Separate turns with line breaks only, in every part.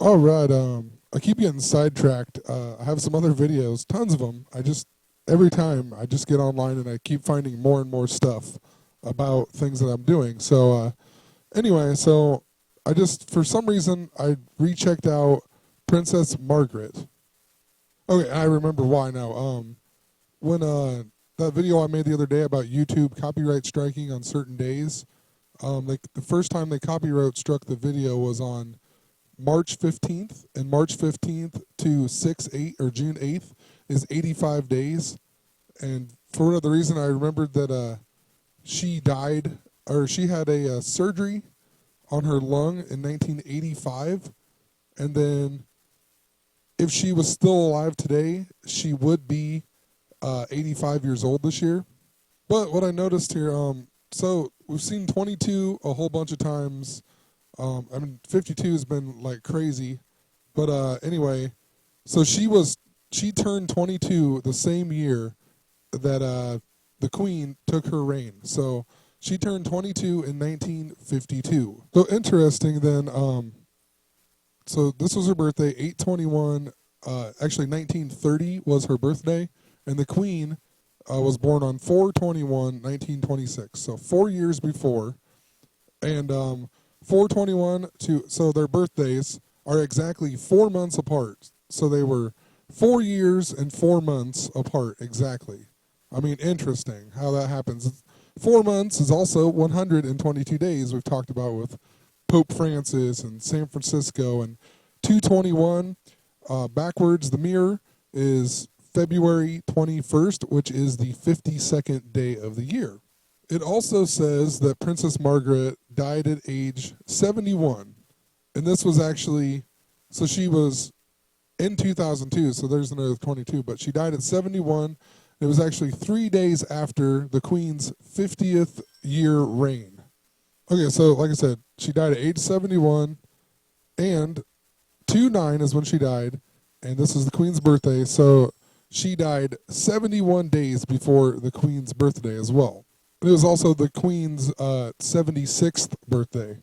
All right. I keep getting sidetracked. I have some other videos, tons of them. Every time I just get online and I keep finding more and more stuff about things that I'm doing. So I just, for some reason, I rechecked out Princess Margaret. Okay, I remember why now. When that video I made the other day about YouTube copyright striking on certain days, like the first time they copyright struck the video was on March 15th, and March 15th to 6/8 or June 8th is 85 days. And for whatever reason, I remembered that she died, or she had a surgery on her lung in 1985, and then if she was still alive today, she would be 85 years old this year. But what I noticed here, so we've seen 22 a whole bunch of times. 52 has been like crazy, but anyway, so she turned 22 the same year that the Queen took her reign. So she turned 22 in 1952. So interesting then. So this was her birthday, 8/21. Actually, 1930 was her birthday, and the Queen was born on 4/21, 1926. So 4 years before, and 4/21 so their birthdays are exactly 4 months apart. So they were 4 years and 4 months apart exactly. I mean, interesting how that happens. 4 months is also 122 days we've talked about with Pope Francis and San Francisco. And 2/21 backwards, the mirror is February 21st, which is the 52nd day of the year. It also says that Princess Margaret died at age 71. And this was actually, so she was in 2002, so there's another 22, but she died at 71. It was actually 3 days after the Queen's 50th year reign. Okay, so like I said, she died at age 71, and 2/9 is when she died, and this is the Queen's birthday, so she died 71 days before the Queen's birthday as well. It was also the Queen's 76th birthday,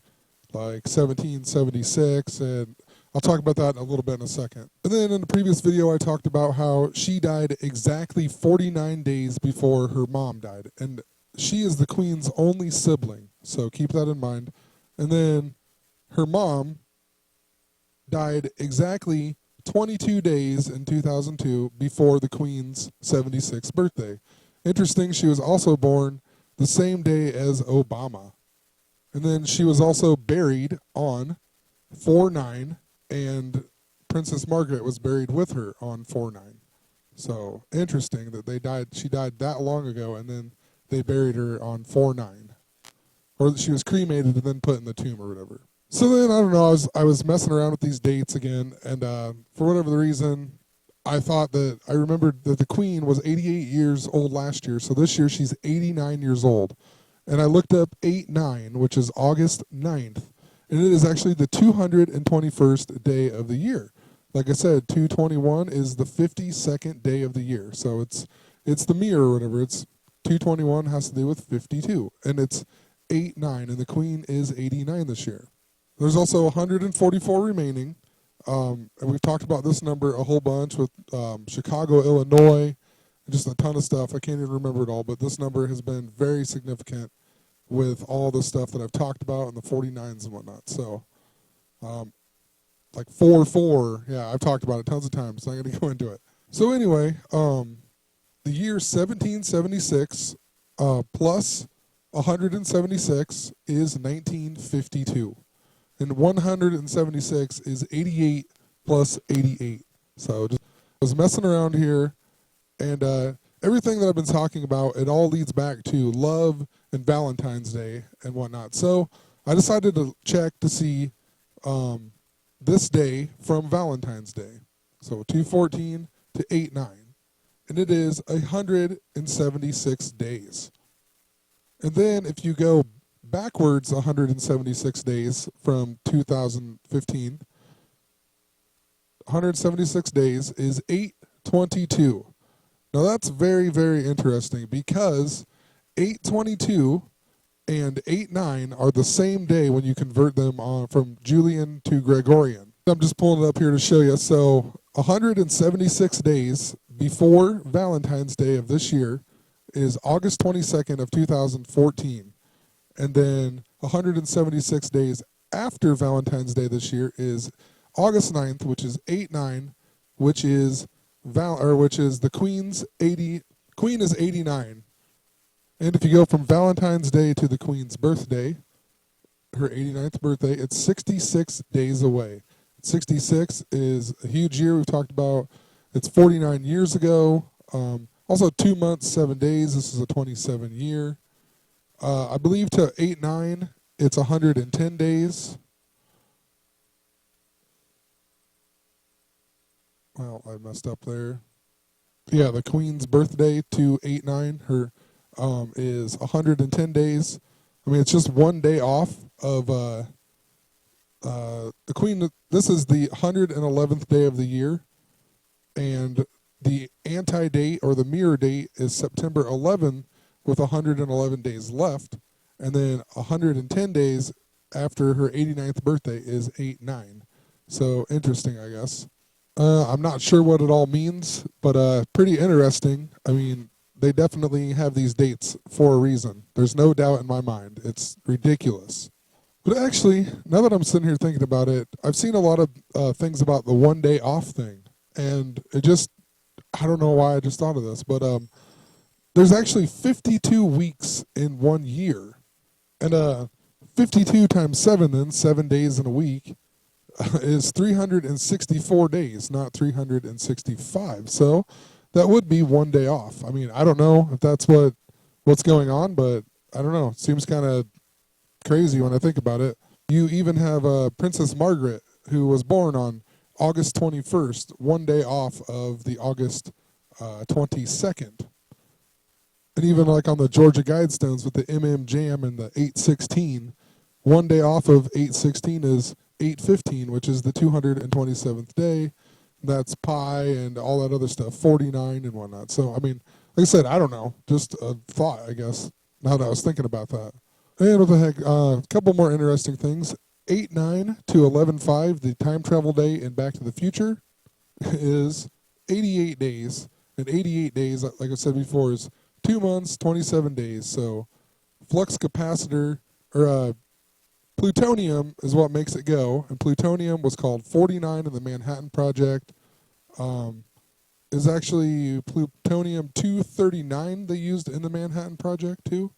like 1776, and I'll talk about that in a little bit in a second. And then in the previous video, I talked about how she died exactly 49 days before her mom died, and she is the Queen's only sibling, so keep that in mind. And then her mom died exactly 22 days in 2002 before the Queen's 76th birthday. Interesting, she was also born the same day as Obama. And then she was also buried on 4/9, and Princess Margaret was buried with her on 4/9. So interesting that she died that long ago, and then they buried her on 4/9. Or she was cremated and then put in the tomb or whatever. So then, I don't know, I was messing around with these dates again, and for whatever the reason, I remembered that the Queen was 88 years old last year, so this year she's 89 years old. And I looked up 8/9, which is August 9th, and it is actually the 221st day of the year. Like I said, 2/21 is the 52nd day of the year, so it's the mirror or whatever. It's 2/21 has to do with 52, and it's 8/9, and the Queen is 89 this year. There's also 144 remaining. And we've talked about this number a whole bunch with Chicago, Illinois, and just a ton of stuff. I can't even remember it all, but this number has been very significant with all the stuff that I've talked about and the 49s and whatnot. So, like 4/4, yeah, I've talked about it tons of times, so I'm going to go into it. So anyway, the year 1776 plus 176 is 1952. And 176 is 88 plus 88. So just I was messing around here, and everything that I've been talking about, it all leads back to love and Valentine's Day and whatnot. So I decided to check to see this day from Valentine's Day. So 2/14 to 8/9. And it is 176 days. And then if you go backwards 176 days from 2015, 176 days is 8/22. Now that's very, very interesting because 8/22 and 8/9 are the same day when you convert them from Julian to Gregorian. I'm just pulling it up here to show you. So 176 days before Valentine's Day of this year is August 22nd of 2014. And then 176 days after Valentine's Day this year is August 9th, which is 8/9, which is which is the Queen's 80. Queen is 89. And if you go from Valentine's Day to the Queen's birthday, her 89th birthday, it's 66 days away. 66 is a huge year. We've talked about it's 49 years ago. Also 2 months, 7 days. This is a 27 year. I believe to 8/9, it's 110 days. Well, I messed up there. Yeah, the Queen's birthday to 8/9, her is 110 days. I mean, it's just 1 day off of the Queen. This is the 111th day of the year, and the anti-date or the mirror date is September 11 with 111 days left, and then 110 days after her 89th birthday is 8/9. So interesting, I guess. I'm not sure what it all means, but pretty interesting. I mean, they definitely have these dates for a reason. There's no doubt in my mind. It's ridiculous. But actually, now that I'm sitting here thinking about it, I've seen a lot of things about the 1 day off thing, and it just, I don't know why I just thought of this, but there's actually 52 weeks in 1 year, and 52 times 7, then 7 days in a week, is 364 days, not 365. So that would be 1 day off. I mean, I don't know if that's what's going on, but I don't know. It seems kind of crazy when I think about it. You even have Princess Margaret, who was born on August 21st, 1 day off of the August 22nd. And even like on the Georgia Guidestones with the Jam and the 816, 1 day off of 816 is 8/15, which is the 227th day. That's pi and all that other stuff, 49 and whatnot. So, I mean, like I said, I don't know. Just a thought, I guess, now that I was thinking about that. And what the heck, a couple more interesting things. 8/9 to 11/5, the time travel day in Back to the Future, is 88 days. And 88 days, like I said before, is 2 months, 27 days. So flux capacitor, or plutonium is what makes it go, and plutonium was called 49 in the Manhattan Project. Is actually plutonium-239 they used in the Manhattan Project too,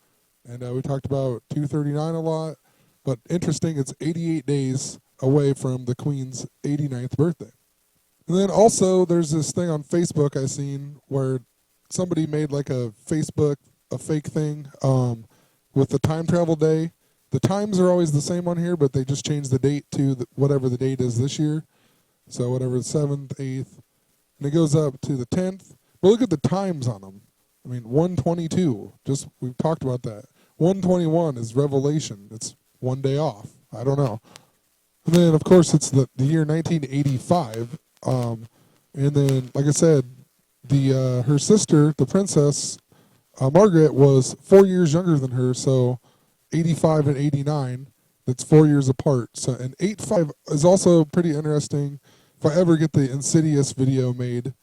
and we talked about 239 a lot. But interesting, it's 88 days away from the Queen's 89th birthday. And then also there's this thing on Facebook I seen where somebody made like a fake thing with the time travel day. The times are always the same on here, but they just changed the date to whatever the date is this year. So whatever, the 7th, 8th, and it goes up to the 10th. But look at the times on them. I mean, 122, we've talked about that. 121 is Revelation. It's 1 day off. I don't know. And then, of course, it's the year 1985. And then, like I said, her sister, the princess, Margaret, was 4 years younger than her, so 85 and 89, that's 4 years apart. So, and 85 is also pretty interesting. If I ever get the Insidious video made,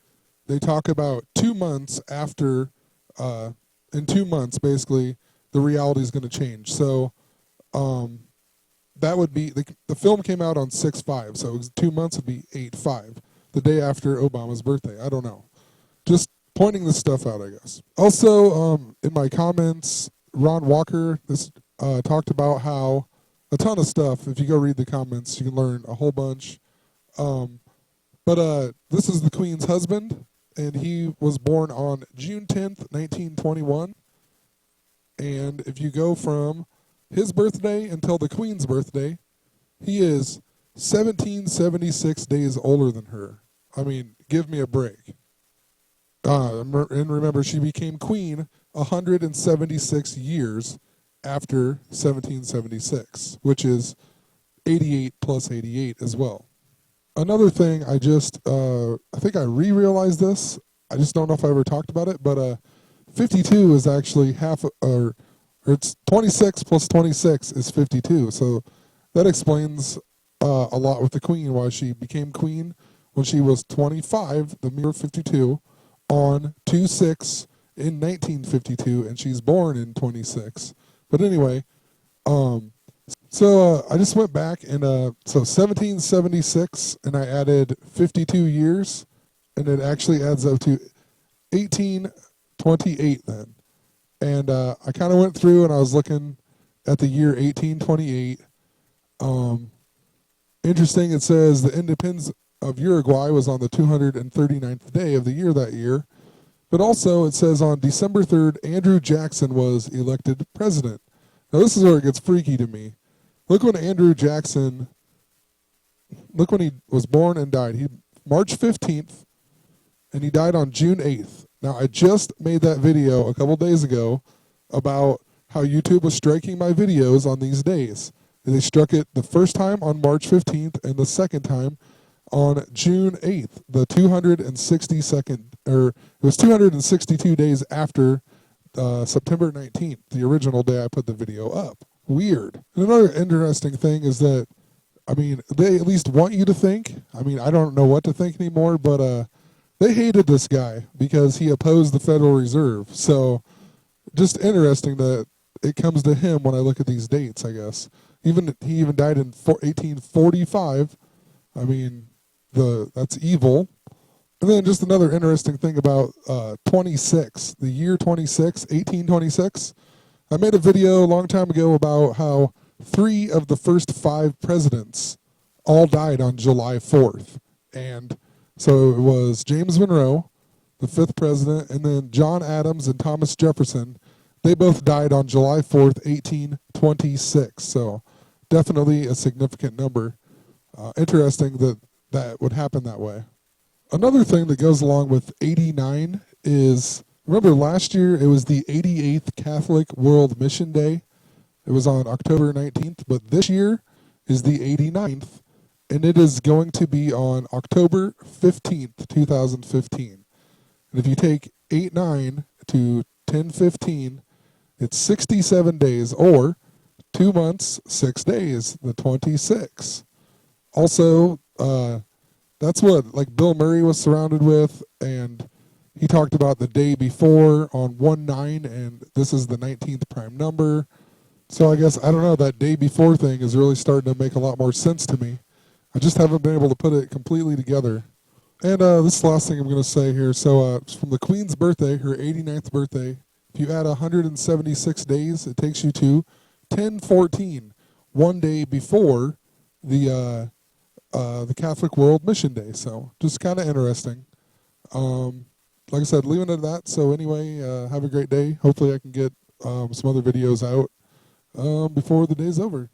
they talk about 2 months after, in 2 months, basically, the reality is going to change. So, that would be, the film came out on 6/5, so 2 months would be 8/5, the day after Obama's birthday. I don't know. Just pointing this stuff out, I guess. Also, in my comments, Ron Walker talked about how a ton of stuff. If you go read the comments, you can learn a whole bunch. But this is the Queen's husband, and he was born on June 10th, 1921. And if you go from his birthday until the Queen's birthday, he is 1776 days older than her. I mean, give me a break. And remember, she became queen 176 years after 1776, which is 88 plus 88 as well. Another thing, I think I re-realized this. I just don't know if I ever talked about it, but 52 is actually or it's 26 plus 26 is 52. So that explains a lot with the Queen, why she became Queen when she was 25, the mere 52, on 2/6 in 1952, and she's born in 26. But anyway, so I just went back and so 1776, and I added 52 years, and it actually adds up to 1828 then. And I kind of went through and I was looking at the year 1828. Interesting, it says the independence of Uruguay was on the 239th day of the year that year. But also it says on December 3rd, Andrew Jackson was elected president. Now this is where it gets freaky to me. Look when Andrew Jackson, look when he was born and died. He March 15th, and he died on June 8th. Now, I just made that video a couple days ago about how YouTube was striking my videos on these days. They struck it the first time on March 15th and the second time on June 8th, the 262nd, or it was 262 days after September 19th, the original day I put the video up. Weird. And another interesting thing is that, I mean, they at least want you to think. I mean, I don't know what to think anymore, but they hated this guy because he opposed the Federal Reserve. So just interesting that it comes to him when I look at these dates, I guess. He even died in 1845. I mean, that's evil. And then just another interesting thing about 26, the year 1826. I made a video a long time ago about how 3 of the first 5 presidents all died on July 4th. And so it was James Monroe, the 5th president, and then John Adams and Thomas Jefferson. They both died on July 4th, 1826. So definitely a significant number. Interesting that would happen that way. Another thing that goes along with 89 is, remember last year it was the 88th Catholic World Mission Day. It was on October 19th, but this year is the 89th, and it is going to be on October 15th, 2015. And if you take 8/9 to 10/15, it's 67 days, or 2 months, 6 days, the 26. Also, that's what like Bill Murray was surrounded with, and he talked about the day before on 1/9, and this is the 19th prime number. So I guess, I don't know, that day before thing is really starting to make a lot more sense to me. I just haven't been able to put it completely together. And this is the last thing I'm going to say here. So it's from the Queen's birthday, her 89th birthday. If you add 176 days, it takes you to 10/14, one day before the Catholic World Mission Day. So just kind of interesting. Like I said, leaving it at that. So anyway, have a great day. Hopefully I can get some other videos out before the day's over.